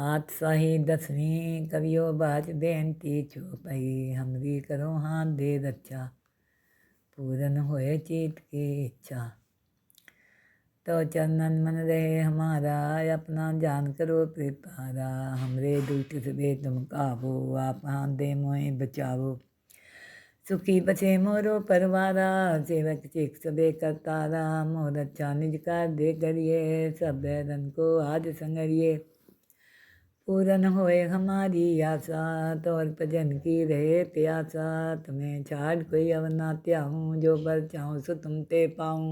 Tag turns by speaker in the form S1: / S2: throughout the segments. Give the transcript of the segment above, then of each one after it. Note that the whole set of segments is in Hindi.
S1: पातशाही दसवीं कवियो बाज बेनती चौपाई हमरी करो हाथ दे रक्षा पूरन होए चित की इच्छा। तो चरणन मन रहे हमारा अपना जान करो कृपारा हमरे दुष्ट से तुम काबो आप हाथ दे मोए बचावो। सुखी बचे मोरो परवारा सेवक चिक सबे करतारा मोर अच्छा निज कर दे करिए सब बैरन को आज संगरिए। पूरन होए हमारी आशा तोर भजन की रहे प्यासा तुम्हें छाड़ कोई अवना त्याहूँ जो बर चाहूँ सो तुम ते पाऊँ।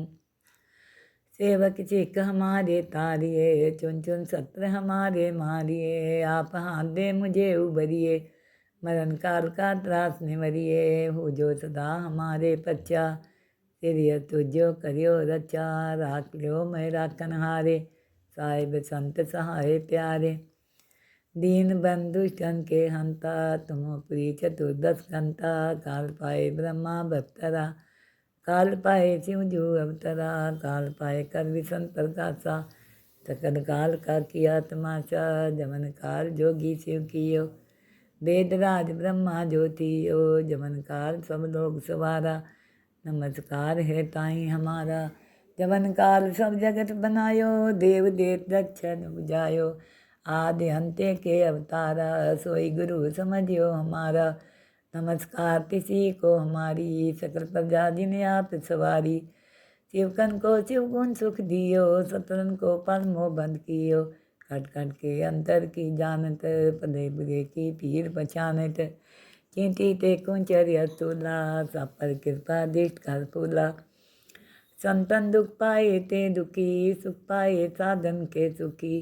S1: सेवक चिक हमारे तारिए चुन चुन सत्र हमारे मारिए आप हाथ दे मुझे उबरिए मरण काल का त्रास निवरिए हो जो सदा हमारे पच्चा तिरिय तुझो करियो रचा राख लियो मैं राखन हारे साहिब संत सहाय प्यारे। दीन बंधु जन के हंता तुम प्री चतुर्दश घंटा काल पाए ब्रह्मा भक्तरा काल पाए शिव जो अवतरा काल पाए कर विष्णु प्रकाशा सकल काल का किया तमाशा जमन काल जोगी शिव कियो वेदराज ब्रह्मा ज्योतियो जमन काल सब लोग सवारा नमस्कार है ताई हमारा जमन काल सब जगत बनायो देव देव दक्षिण बुझायो आदि अंत्य के अवतारा सोई गुरु समझियो हमारा नमस्कार किसी को हमारी सकल प्रजा जिन्हें आप सवारी। शिवकन को शिव गुण सुख दियो सतरन को परमो बंद कियो खट खट के अंतर की जानत पदे बुरे की पीर पहचानत चींटी ते कुंचर्य तुला सब पर कृपा दिष्ट कर फूला। संतन दुख पाए ते दुखी सुख पाए साधन के सुखी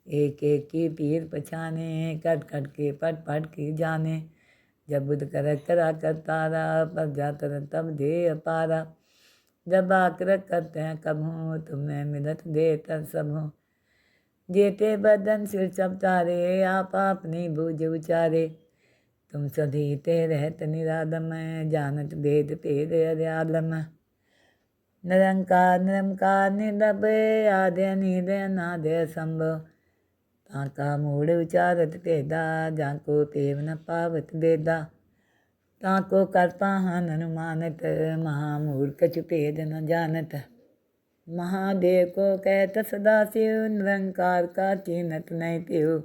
S1: एक एक की पीर पहचाने कट कट के पट पट की जाने जब बुद्ध कर करा कर तारा पर जातर तब दे अपारा जब आकर करते हैं कब हूँ तुम्हें मिलत दे तर सब हूँ। जेते बदन सिर सब तारे आप अपनी बूझ उचारे तुम सधीते रहत निरादम जानत भेद भेद अर्यालम। निरंकार निरंकार निर्लभ आद्य निदय नादय संभव ताका मूढ़ उचारत भेदा जाको पेव न पावत बेदा ताको कर पाहन अनुमानत महामूर्ख भेद न जानत। महादेव को कहत सदा शिव निरंकार का चिन्हत नहीं त्यो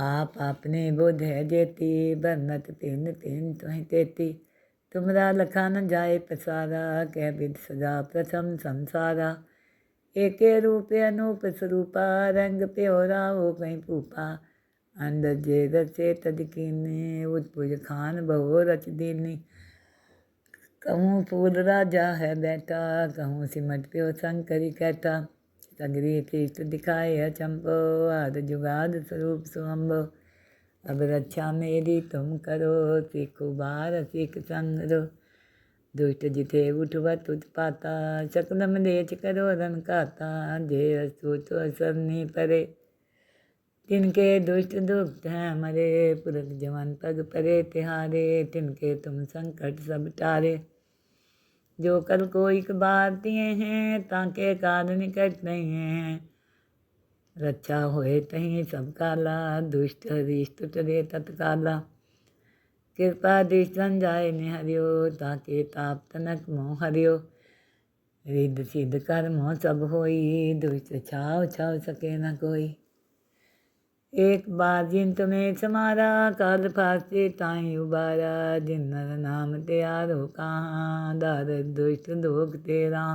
S1: आप अपने बुध है जेती बरनत तिन तिन तुहि तेती तुमरा लखा न जाए पसारा कह विद सजा प्रथम संसारा एके रूप अनूप स्वरूपा रंग प्योरा हो कहीं पूपा अंदर जे रचे तदकीने उत्पुज खान बहु रच दीनी। कहूँ फूल राजा है बैठा कहूँ सिमट प्यो शंकरी कैठा सगरी कृष्ण दिखाए है चंपो आद जुगाद स्वरूप सुअम्बो। अब रक्षा मेरी तुम करो सीखो बार सीख संगरो दुष्ट जिथे उठवत उत्पाता सकलम देच करो रन काता जे अस्तुत असरनी परे तिनके दुष्ट दुष्ट हैं मरे पुरख जवन पग परे तिहारे तिनके तुम संकट सब टारे। जो कल को एक बार दिए हैं ताके काल निकट नहीं हैं रक्षा होए तहीं सब काला दुष्ट हरिष्ट टरे तत्काला। कृपा दृष्टन जाए निहरियो ताके ताप तनक मोह हरियो रिद्ध सिद्ध कर्म सब होई दुष्ट छाव छाव सके न कोई। एक बार जिन तुम्हें समारा काल फासे ताई उबारा जिन नर नाम त्यारो कहाँ दार दुष्ट दोग तेरा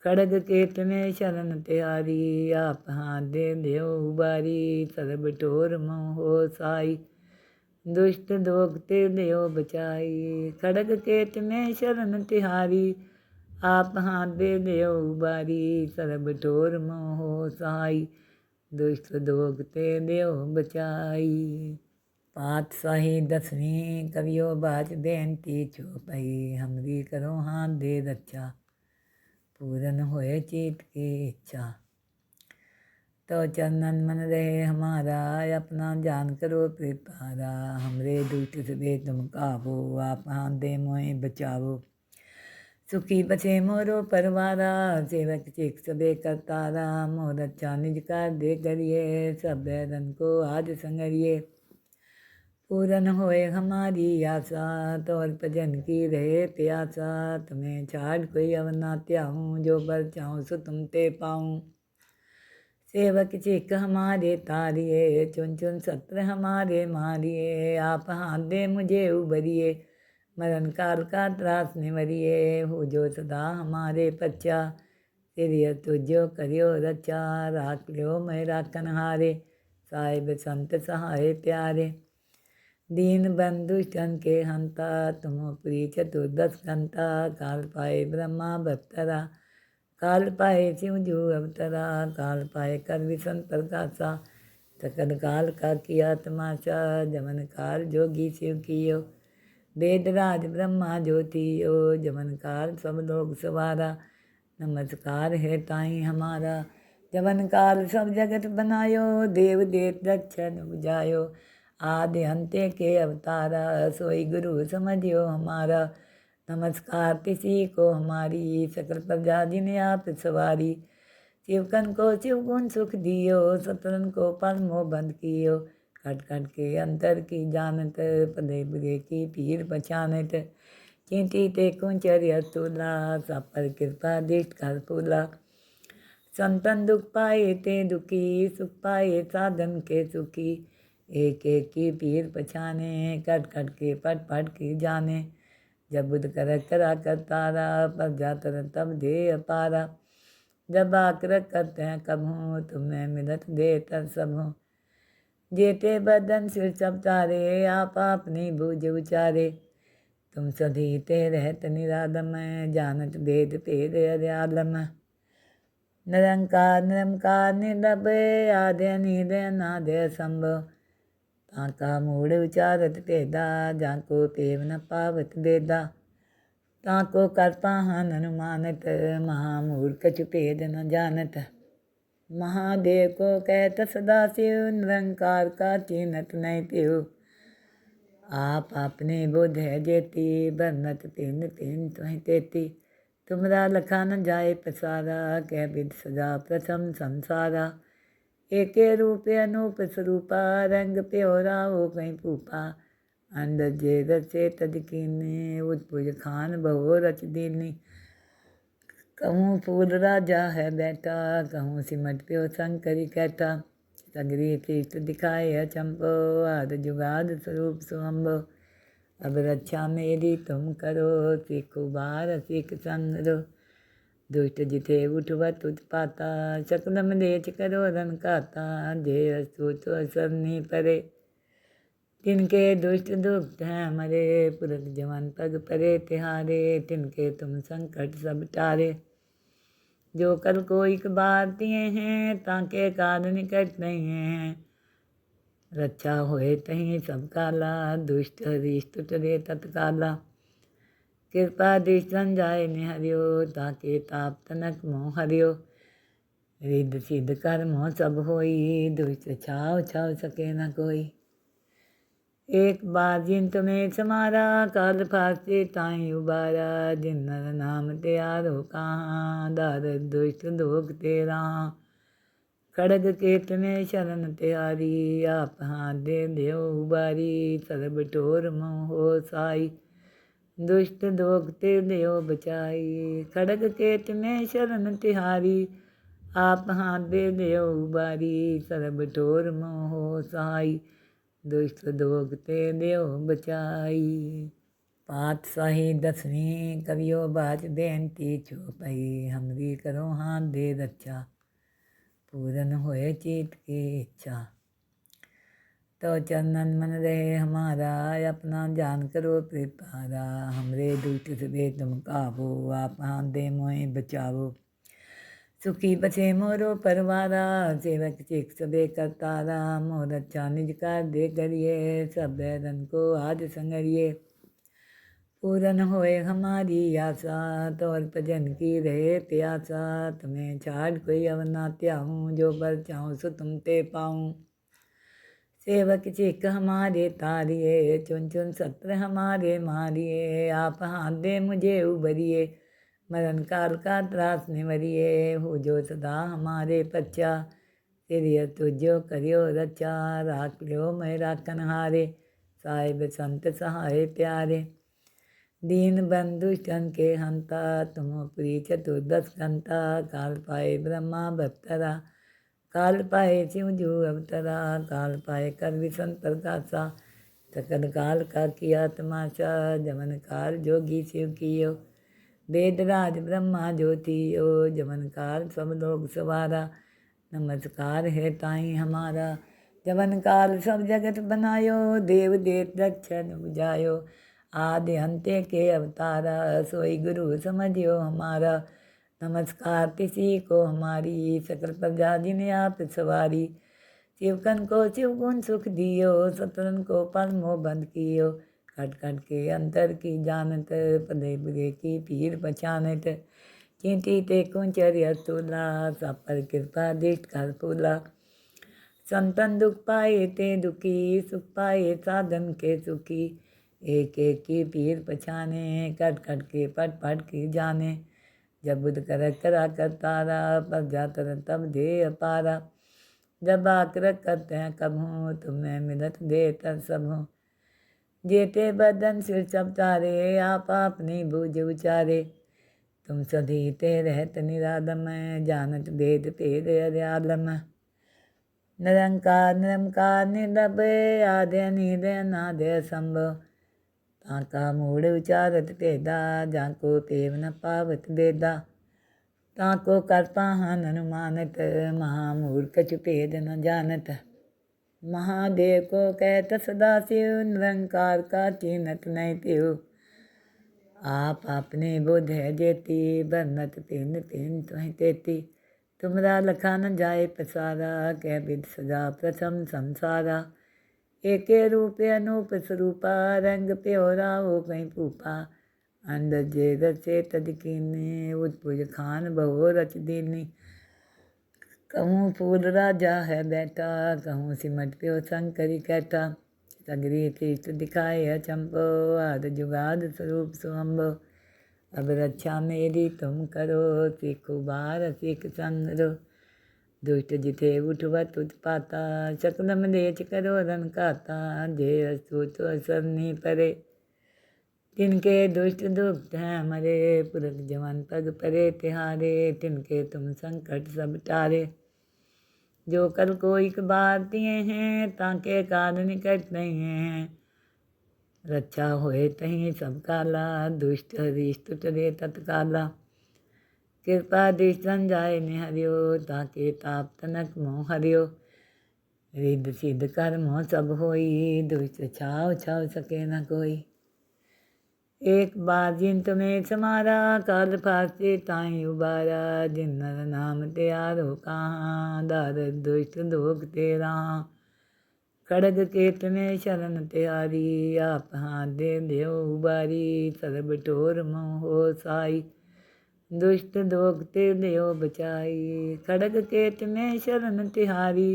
S1: खड़ग के तुम्हें शरण त्यारी आप हाथ दे देव उबारी सर्ब टोर मोह हो साई दुष्ट दोगते देव बचाई। खड़ग केत में शरण तिहारी आप हाथ दे देव उबारी सर्ब ठोर मोह सहाई दुष्ट दोगते देव बचाई। पातशाही दसवीं कवियो बाज बेनती चौपाई हमरी करो हाथ दे रक्षा पूरन होए चित की इच्छा। तो चरणन मन रहे हमारा अपना जान करो कृपारा हमरे दुष्ट से तुम काबो आप हाथ दे मोए बचावो। सुखी बसे मोरो परवारा, सेवक चिक सबे करतारा। मोर अच्छा निज कर दे करिए, सब बैरन को आज संगरिए। पूरन होए हमारी आशा, तोर भजन की रहे प्यासा। तुम्हें छाड़ कोई अवना त्याहूँ, जो बर चाहूँ सो तुम ते पाऊँ। सेवक चिक हमारे तारिए, चुन चुन सत्र हमारे मारिए। आप हाथ दे मुझे उबरिए, मरण काल का त्रास निवरिए। हो जो सदा हमारे पच्चा, तिरिय तुझो करियो रचा। राख लियो मैं राखन हारे, साहिब संत सहाय प्यारे। दीन बंधु जन के हंता, तुम प्री चतुर्दश घंटा। काल पाए ब्रह्मा बत्तरा, काल पाए शिव जू अवतरा। काल पाए कर विषम प्रकाशा, सकल काल का किया तमाशा। जमन काल जोगी शिव कियो, वेद राज ब्रह्मा ज्योतियो। जमन काल सब लोग सवारा, नमस्कार है ताई हमारा। जमन काल सब जगत बनायो, देव देव दक्षिण बुझायो। आदि अंत्य के अवतारा, सोई गुरु समझियो हमारा। नमस्कार किसी को हमारी, सकल प्रजा जिन्हें आप सवारी। शिवकन को शिव गुण सुख दियो, सतरन को परमो बंद कियो। खट खट के अंतर की जानत, पदे बुरे की पीर पछानत। चिंती ते कुंचर्य तुला, सब पर कृपा दृष्ट कर फूला। संतन दुख पाए ते दुखी, सुख पाए साधन के सुखी। एक एक की पीर पछाने, कट कट के पट पट की जाने। जब बुध कर करा कर तारा, पर जातर तब दे अपारा। जब आकर करते हैं कब हूँ, तुम्हें मिलत दे तर सब हूँ। जेते बदन सिर सब तारे, आप अपनी बूझ उचारे। तुम सधी ते रहत निरादम, जानत भेद भेद अर्यालम। निरंकार निरंकार निर्लभ, आद्य निधय नाद्य संभव। ताका मूढ़ उचारत भेदा, जाको पेव न पावत बेदा। ताको कर पाहन अनुमानत, महामूढ़ कछु भेद न जानत। महादेव को कहत सदा शिव, निरंकार का चिन्हत नहीं पियो। आप अपने बुध है जेती, बरनत तिन तिन तुहि तेती। तुमरा लखा न जाए पसारा, कह विद सजा प्रथम संसारा। एके रूप अनूप स्वरूपा, रंग प्योरा हो कहीं फूपा। अंदर जे रचे तद कीने, उतपुज खान बहु रच दीनी। कहूँ फूल राजा है बैठा, कहूँ सिमट प्यो शंकरी कैठा। सगरी तीर्थ दिखाए अचंपो, आद जुगाद स्वरूप सुअम्बो। अब रक्षा मेरी तुम करो, सीखो बार सीख संगरो। दुष्ट जिथे उठवत उत्पाता, सकल मलेच करो रन खाता। जे सोचो असरनी परे, तिनके दुष्ट दुष्ट हैं मरे। पुरख जवन पग परे तिहारे, तिनके तुम संकट सब टारे। जो कल को एक बार दिए हैं, ताके काल निकट नहीं हैं। रक्षा होए तहीं सब काला, दुष्ट हरीश टुटरे तत्काला। कृपा दृष्टन जाए निहरियो, ताके ताप तनक मोह हरियो। रिद्ध सिद्ध कर्म सब होई, दुष्ट छाव छाव सके न कोई। एक बार जिन तुम्हें समारा, काल फास्ते ताई उबारा। जिन नर नाम त्यारो कहाँ, दार दुष्ट दोग तेरा। खड़ग केत में शरण त्यारी, आप हाथ दे देव उबारी। सर्ब ठोर मोह हो साई, दुष्ट दोगते देव बचाई। खड़ग केत में शरण तिहारी, आप हाथ दे देव उबारी। सरब ठोर मोह सहाई, दुष्ट दोगते देव बचाई। पातशाही दसवीं कवियो बाज बेनती चौपाई। हमरी करो हाथ दे रक्षा, पूरन होए चित की इच्छा। तो चरणन मन रहे हमारा, अपना जान करो कृपारा। हमरे दुष्ट से तुम काबो, आप हाथ दे मोहे बचावो। सुखी बसे मोरो परवारा, सेवक चिक सबे करतारा। मोर अच्छा निज कर दे करिए, सब बैरन को आज संगरिए। पूरन होए हमारी आशा, तोर भजन की रहे प्यासा। तुम्हें छाड़ कोई अवना त्याहूँ, जो बर चाहूँ सो तुम ते पाऊँ। सेवक चिक हमारे तारिए, चुन चुन सत्र हमारे मारिए। आप हाथ दे मुझे उबरिए, मरण काल का त्रास निवरिए, हो जो सदा हमारे पच्चा। तिरिय तुझो करियो रचा, राख लियो मैं राखन हारे। साहिब संत सहाय प्यारे, दीन बंधु स्तन के हंता। तुम प्री चतुर्दश घंटा, काल पाए ब्रह्मा भक्तरा। काल पाए शिव जू अवतरा, काल पाए कर विष्णु प्रकाशा। सकल काल का किया तमाशा, जमन काल जोगी शिव कियो। वेदराज ब्रह्मा ज्योतियो, जमन काल सब लोग सवारा। नमस्कार है ताई हमारा, जमन काल सब जगत बनायो। देव देव दक्षिण बुझायो, आदि अंत्य के अवतारा। सोई गुरु समझियो हमारा, नमस्कार किसी को हमारी। सकल प्रजा जिन्हें आप सवारी, शिवकन को शिव गुण सुख दियो। सतरन को परमो बंद कियो, खट खट के अंतर की जानत। पदे बुरे की पीर पहचानत, चींटी ते कुंचर अतुला। सब पर कृपा दृष्ट कर फूला। संतन दुख पाए ते दुखी, सुख पाए साधन के सुखी। एक एक की पीर पछाने, कट कट के पट पट की जाने। जब बुध कर करा कर तारा, पर जातर तब दे अपारा। जब आकर करते हैं कब हूँ, तुम्हें मिलत दे तर सब हूँ। जेते बदन सिर सब तारे, आप अपनी बूझ उचारे। तुम सधी ते रहत निरादम, जानत भेद भेद अर्यालम। निरंकार निरंकार निर्लभ, आद्य निधय अनाद्य संभव। ताका मूढ़ उचारत भेदा, जाको पेव न पावत बेदा। ताको कर पाहन अनुमानत, महामूर्ख कछु भेद न जानत। महादेव को कहत सदा शिव, निरंकार का चिन्हत नहीं त्यों। आप अपने बोध है जेती, बरनत पिन पिन तुहि तेती। तुमरा लखा न जाए पसारा, कह विद सजा प्रथम संसारा। एके रूप अनूप स्वरूपा, रंग प्योरा हो कहीं पूपा। अंदर जे रचे तदकीने, उत्पुज खान बहु रच दीनी। कहूँ फूल राजा है बैठा, कहूँ सिमट प्यो शंकरी कैठा। सगरी तीर्थ दिखाए अचंपो, आद जुगाद स्वरूप सुअम्बो। अब रक्षा मेरी तुम करो, सीखो बार सीख संगरो। दुष्ट जिथे उठवत उत्पाता, सकलम देच करो रन खाता। जे असूत असरनी परे, तिनके दुष्ट दुख हैं मरे। पुरख जवन पग परे तिहारे, तिनके तुम संकट सब टारे। जो कल को एक बार दिए हैं, ताके काल निकट नहीं हैं। रक्षा होए तहीं सब काला, दुष्ट हरीश टुटरे तत्काला। कृपा दृष्टन जाए निहरियो, ताके ताप तनक मोह हरियो। रिद्ध सिद्ध कर्म सब होई, दुष्ट छाव छाव सके न कोई। एक बार जिन तुम्हें समारा, काल फासे ताई उबारा। जिन नर नाम त्यारो कहाँ, दार दुष्ट दोग तेरा। खड़ग केत में शरण त्यारी, आप हाथ दे देव उबारी। सर्ब ठोर मोह साई, दुष्ट दोग ते देव बचाई। खड़ग केत में शरण तिहारी,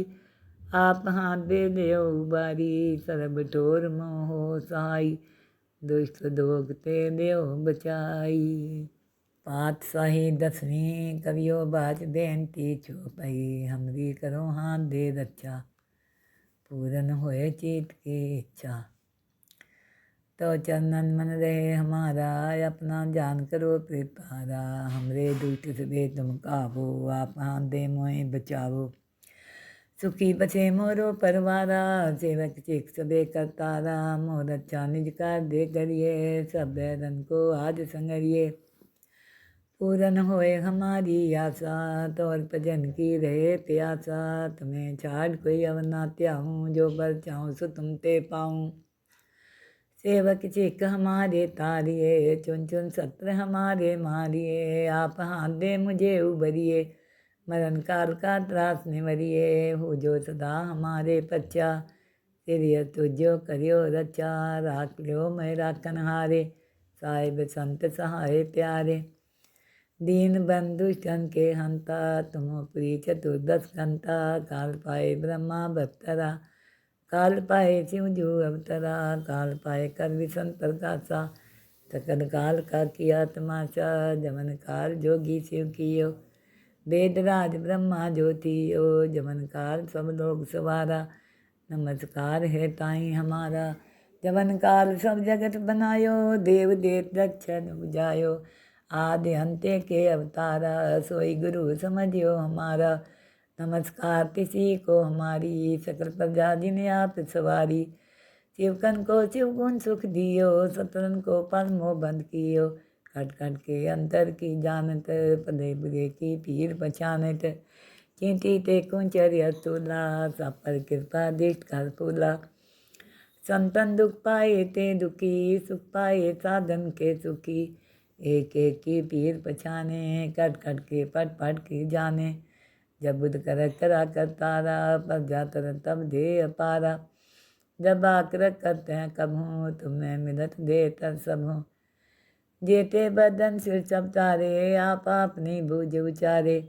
S1: आप हाथ दे देव उबारी। सर्ब ठोर मोह साई, दुष्ट दोग ते देव बचाई। पातशाही दसवीं कवियो बाच बेनती चौपाई। हमरी करो हाथ दे रक्षा, पूरन होए चीत की इच्छा। तो चरणन मन रहे हमारा, अपना जान करो कृपारा। हमरे दुष्ट से तुम काबो, आप हाथ दे मोए बचावो। सुखी बसे मोरो परवारा, सेवक चिक सबे करतारा। मोर अच्छा निज कर दे करिए, सब बैरन को आज संगरिए। पूरन होए हमारी आशा, तोर भजन की रहे प्यासा। तुम्हें छाड़ कोई अवना त्याहूँ, जो बर चाहूँ सो तुम ते पाऊँ। सेवक चिक हमारे तारिए, चुन चुन सत्र हमारे मारिए। आप हाथ दे मुझे उबरिए, मरण काल का त्रास निवरिए। हो जो सदा हमारे पच्चा, तिरिय तुझो करियो रचा। राख लियो मैं राखन हारे, साहिब संत सहाय प्यारे। दीन बंधु स्तन के हंता, तुम प्री चतुर्दश घंटा। काल पाए ब्रह्मा भक्तरा, काल पाए शिव जू अवतरा। काल पाए कर विष्णु प्रकाशा। सकल काल का किया तमाशा, जमन काल जोगी शिव कियो। वेद राज ब्रह्मा ज्योतियो, जमन काल सब लोग सवारा। नमस्कार है ताई हमारा, जमन काल सब जगत बनायो। देव देत दक्षिण बुझायो, आदि अंत्य के अवतारा। सोई गुरु समझियो हमारा, नमस्कार किसी को हमारी। सकल प्रजा जिन्हें आप सवारी, शिवकन को शिव गुण सुख दियो। सतरन को परमो बंद कियो, खट खट के अंतर की जानत। पदे बुरे की पीर पछानत, चींटी ते कुंचर्य तुला। सब पर कृपा दृष्ट कर फूला। संतन दुख पाए ते दुखी, सुख पाए साधन के सुखी। एक एक की पीर पछाने, कट कट के पट पट की जाने। जब बुध कर करा कर तारा, पर जातर तब दे अपारा। जब आकर करते हैं कब हूँ, तुम्हें मिलत दे तर सब हूँ। जेते बदन सिर सब तारे, आप अपनी बूझ उचारे।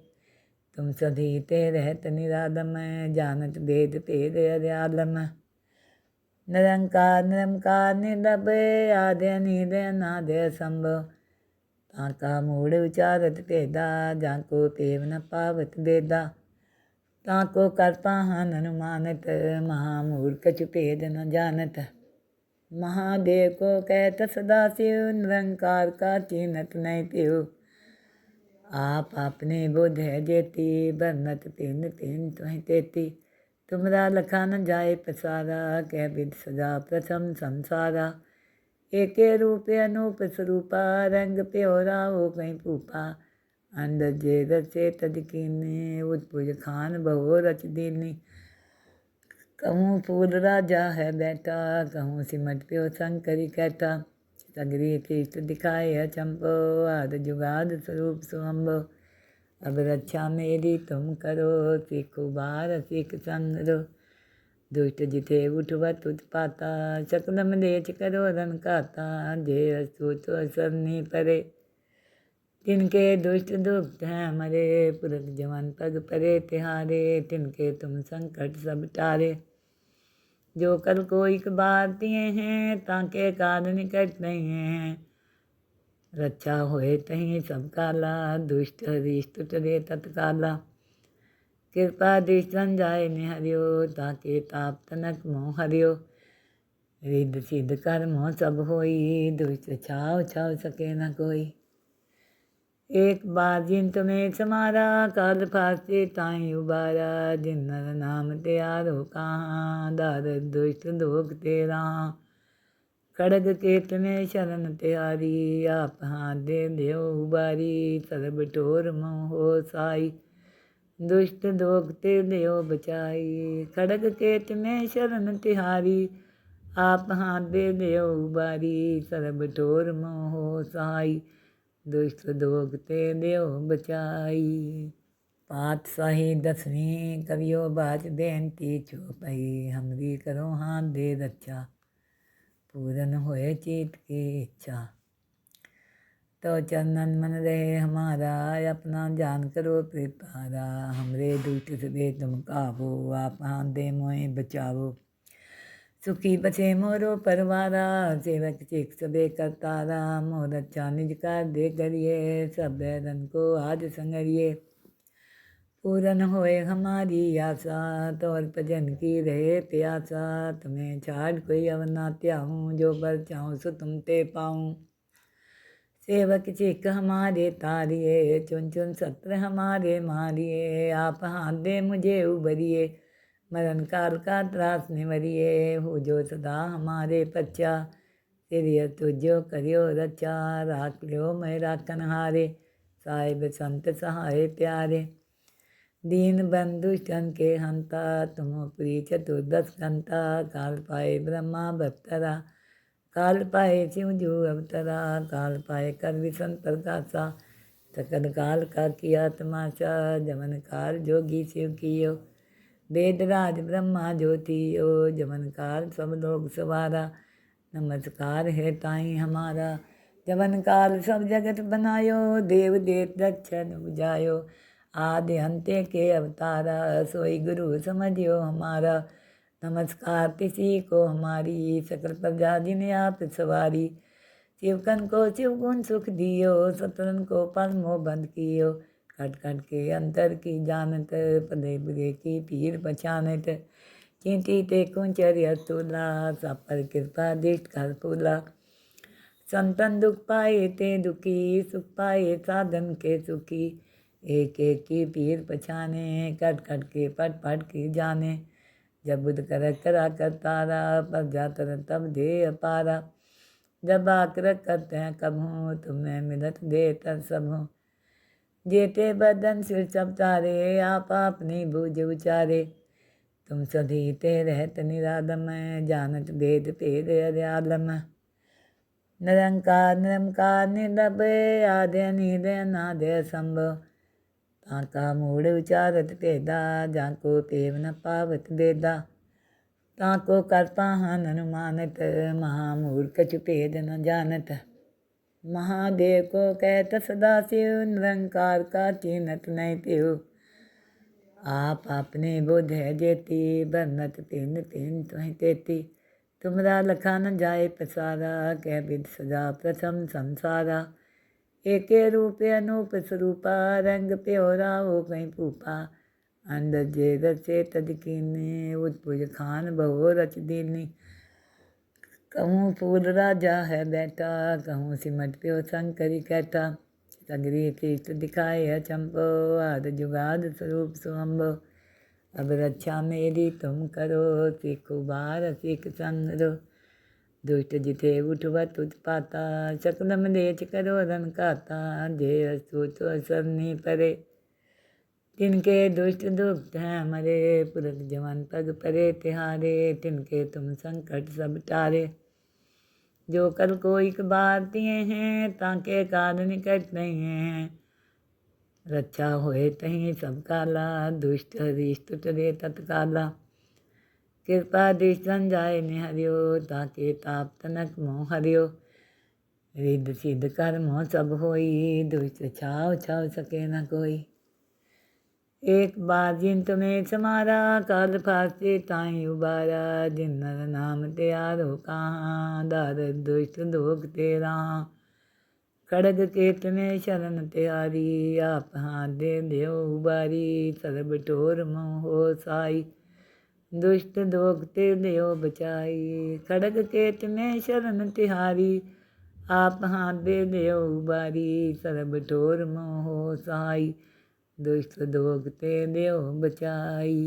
S1: तुम सधी ते रहत निरालम, जानत भेद भेद अर्यालम। निरंकार निरंकार निर्लभ, आद्य निधय अनाद्य संभव। ताका मूढ़ उचारत भेदा, जाको पेव न पावत बेदा। ताको कर पाहन अनुमानत, महामूर्ख कछु भेद न जानत। महादेव को कहत सदा शिव, निरंकार का चीनत नहीं त्यों। आप अपने बुध है जेती, बरनत पिन पिन तुहि तेती। तुमरा लखा न जाए पसारा, कह विद सजा प्रथम संसारा। एके रूप अनूप स्वरूपा, रंग प्योरा हो कहीं पूपा। अंदर जे रचे तद कीने, उत्पुज खान बहु रच दीनी। कहूँ फूल राजा है बैठा, कहूँ सिमट प्यो शंकरी कैठा। सगरी तीर्थ दिखाए अचंपो, आद जुगाद स्वरूप सुअम्बो। अब रक्षा मेरी तुम करो, सीखो बार सीख संग रो। दुष्ट जिथे उठवत उत्पाता, सकल मलेच करो रन काता। जे अस्तुत असरनी परे, तिनके दुष्ट दुख हैं मरे। पुरख जवन पग परे तिहारे, तिनके तुम संकट सब टारे। जो कल को एक बार दिए हैं, ताके काल निकट नहीं हैं। रक्षा होए तहीं सब काला, दुष्ट हरीश टरे तत्काला। कृपा दृष्टन जाए निहरियो, ताके ताप तनक मोह हरियो। रिद्ध सिद्ध कर्म सब होई, दुष्ट छाव छाव सके न कोई। एक बार जिन तुम्हें समारा, काल फासे ताई उबारा। जिन नर नाम त्यारो कहाँ, दार दुष्ट दोग तेरा। खड़ग के तुम्हें शरण त्यारी, आप हाथ दे देव उबारी। सर्ब ठोर मोह हो साई, दुष्ट दोग ते देव बचाई। खड़ग केत में शरण तिहारी, आप हाथ दे देव उबारी। सर्ब ठोर मोह सहाई, दुष्ट दोग ते देव बचाई। पातशाही 10वीं कवियो बाज बेनती चौपाई। हमरी करो हाथ दे रक्षा, पूरन होए चीत की इच्छा। तो चरणन मन रहे हमारा, अपना जान करो प्रिपारा। हमरे दुष्ट से तुम काबो, आप हाथ दे मोए बचावो। सुखी बसे मोरो परवारा, सेवक सिख सबे करतारा। मोर अच्छा निज कर दे करिए, सब बैरन को आज संगरिए। पूरन होए हमारी आशा, तोर भजन की रहे प्यासा। तुम्हें छाड़ कोई अवना त्याहूँ, जो बर चाहूँ सो तुम ते पाऊँ। सेवक सिख हमारे तारिए, चुन चुन सत्र हमारे मारिए। आप हाथ दे मुझे उबरिए, मरण काल का त्रास निवरिए। हो जो सदा हमारे पच्चा, तिरिय तुझो करियो रचा। राख लियो मैं राखन हारे, साहिब संत सहाय प्यारे। दीन बंधु ष्टन के हंता, तुम प्री चतुर्दश घंटा। काल पाए ब्रह्मा बप्तरा, काल पाए शिव जो अवतरा। काल पाए कर विषम प्रकाशा, सकल काल का किया तमाशा। जमन काल जोगी शिव कियो, वेद राज ब्रह्मा ज्योतियो। जमन काल सब लोग सवारा, नमस्कार है ताई हमारा। जमन काल सब जगत बनायो, देव देत दक्षिण बुझायो। आदि अंत्य के अवतारा, सोई गुरु समझियो हमारा। नमस्कार किसी को हमारी, सकल प्रजा जिन्हें आप सवारी। शिवकन को शिव गुण सुख दियो, सतरन को परमो बंद कियो। खट खट के अंतर की जानत, पदे बुरे की पीर पछानत। चींटी ते कुंचर तुला, सब पर कृपा दिष्ट कर फूला। संतन दुख पाए ते दुखी, सुख पाए साधन के सुखी। एक एक की पीर पछाने, कट कट के पट पट की जाने। जब बुध कर करा कर तारा, पर जातर तब दे अपारा। जब आकर करते हैं कब हूँ, तुम्हें मिलत दे तर सब हूँ। जेते बदन सिर सब तारे, आप अपनी बूझ उचारे। तुम सधी ते रहत निरादम, जानत भेद भेद अर्यालम। निरंकार निरंकार निर्लभ, आद्य निधय अनाद्य संभव। ताका मूढ़ उचारत भेदा, जाको पेव न पावत बेदा। ताको कर पाहन अनुमानत, महामूर्ख भेद न जानत। महादेव को कहत सदा शिव, निरंकार का चिन्हत नहीं त्यो। आप अपने बुध है जेती, बरनत तीन तीन तुहि तेती। तुमरा लखा न जाए पसारा, कह विद सजा प्रथम संसारा। एके रूप अनूप स्वरूपा, रंग प्योरा हो कहीं भूपा। अंदर जे रचे तद कीने, उजपुज खान बहु रच दीनी। कहूँ फूल राजा है बैठा, कहूँ सिमट प्यो शंकरी कहता। सगरी तीर्थ दिखाए है चंपो, आद जुगाद स्वरूप सुअम्बो। अब रक्षा मेरी तुम करो, सीखो बार सीख संगरो। दुष्ट जिथे उठवत उत्पाता, सकल मलेच करो रन खाता। जे असूत असरनी परे, तिनके दुष्ट दुष्ट हैं मरे। पुरख जवन पग परे तिहारे, तिनके तुम संकट सब टारे। जो कल को एक बार दिए हैं, ताके काल निकट नहीं हैं। रक्षा होए तहीं सब काला, दुष्ट हरीश टुटरे तत्काला। कृपा दृष्टन जाए निहरियो, ताके ताप तनक मोह हरियो। रिद्ध सिद्ध कर्म सब होई, दुष्ट छाव छाव सके न कोई। एक बार जिन तुम्हें समारा, काल फासे ताई उबारा। जिन नर नाम त्यारो कहाँ, दार दुष्ट दोग तेरा। खड़ग केत में शरण त्यारी, आप हाथ दे देव उबारी। सर्ब ठोर मोह हो साई, दुष्ट दोग ते देव बचाई। खड़ग केत में शरण तिहारी, आप हाथ दे देव उबारी। सर्ब ठोर मोह हो साई, दुष्ट दोग ते देव बचाई।